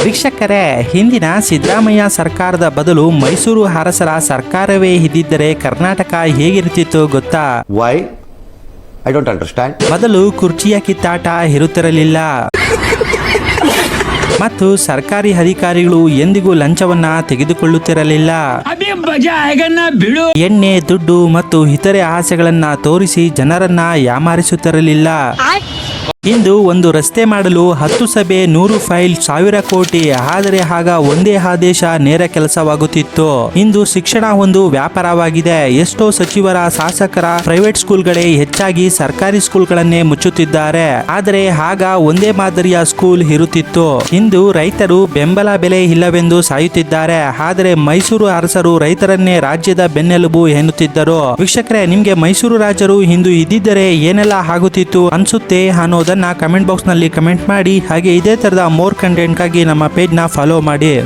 ವೀಕ್ಷಕರೇ, ಹಿಂದಿನ ಸಿದ್ದರಾಮಯ್ಯ ಸರ್ಕಾರದ ಬದಲು ಮೈಸೂರು ಅರಸರ ಸರ್ಕಾರವೇ ಇದ್ದಿದ್ದರೆ ಕರ್ನಾಟಕ ಹೇಗಿರುತ್ತಿತ್ತು ಗೊತ್ತಾ? Why? I don't understand. ಮೊದಲು ಕುರ್ಚಿಯ ಕಿತ್ತಾಟ ಇರುತ್ತಿರಲಿಲ್ಲ ಮತ್ತು ಸರ್ಕಾರಿ ಅಧಿಕಾರಿಗಳು ಎಂದಿಗೂ ಲಂಚವನ್ನ ತೆಗೆದುಕೊಳ್ಳುತ್ತಿರಲಿಲ್ಲ. ಎಣ್ಣೆ, ದುಡ್ಡು ಮತ್ತು ಇತರೆ ಆಸೆಗಳನ್ನ ತೋರಿಸಿ ಜನರನ್ನ ಯಾಮಾರಿಸುತ್ತಿರಲಿಲ್ಲ. ಇಂದು ಒಂದು ರಸ್ತೆ ಮಾಡಲು 10 ಸಭೆ, 100 ಫೈಲ್, 1000 ಕೋಟಿ. ಆದರೆ ಆಗ ಒಂದೇ ಆದೇಶ, ನೇರ ಕೆಲಸವಾಗುತ್ತಿತ್ತು. ಇಂದು ಶಿಕ್ಷಣ ಒಂದು ವ್ಯಾಪಾರವಾಗಿದೆ. ಎಷ್ಟೋ ಸಚಿವರ, ಶಾಸಕರ ಪ್ರೈವೇಟ್ ಸ್ಕೂಲ್ಗಳೇ ಹೆಚ್ಚಾಗಿ ಸರ್ಕಾರಿ ಸ್ಕೂಲ್ಗಳನ್ನೇ ಮುಚ್ಚುತ್ತಿದ್ದಾರೆ. ಆದರೆ ಆಗ ಒಂದೇ ಮಾದರಿಯ ಸ್ಕೂಲ್ ಇರುತ್ತಿತ್ತು. ಇಂದು ರೈತರು ಬೆಂಬಲ ಬೆಲೆ ಇಲ್ಲವೆಂದು ಸಾಯುತ್ತಿದ್ದಾರೆ. ಆದರೆ ಮೈಸೂರು ಅರಸರು ರೈತರನ್ನೇ ರಾಜ್ಯದ ಬೆನ್ನೆಲುಬು ಎನ್ನುತ್ತಿದ್ದರು. ವೀಕ್ಷಕರೇ, ನಿಮ್ಗೆ ಮೈಸೂರು ರಾಜರು ಇಂದು ಇದ್ದಿದ್ದರೆ ಏನೆಲ್ಲ ಆಗುತ್ತಿತ್ತು ಅನ್ಸುತ್ತೆ ಅನ್ನೋದನ್ನ ಕಮೆಂಟ್ ಬಾಕ್ಸ್ ನಲ್ಲಿ ಕಮೆಂಟ್ ಮಾಡಿ. ಹಾಗೆ ಇದೇ ತರದ ಮೋರ್ ಕಂಟೆಂಟ್ ಗಾಗಿ ನಮ್ಮ ಪೇಜ್ ನ ಫಾಲೋ ಮಾಡಿ.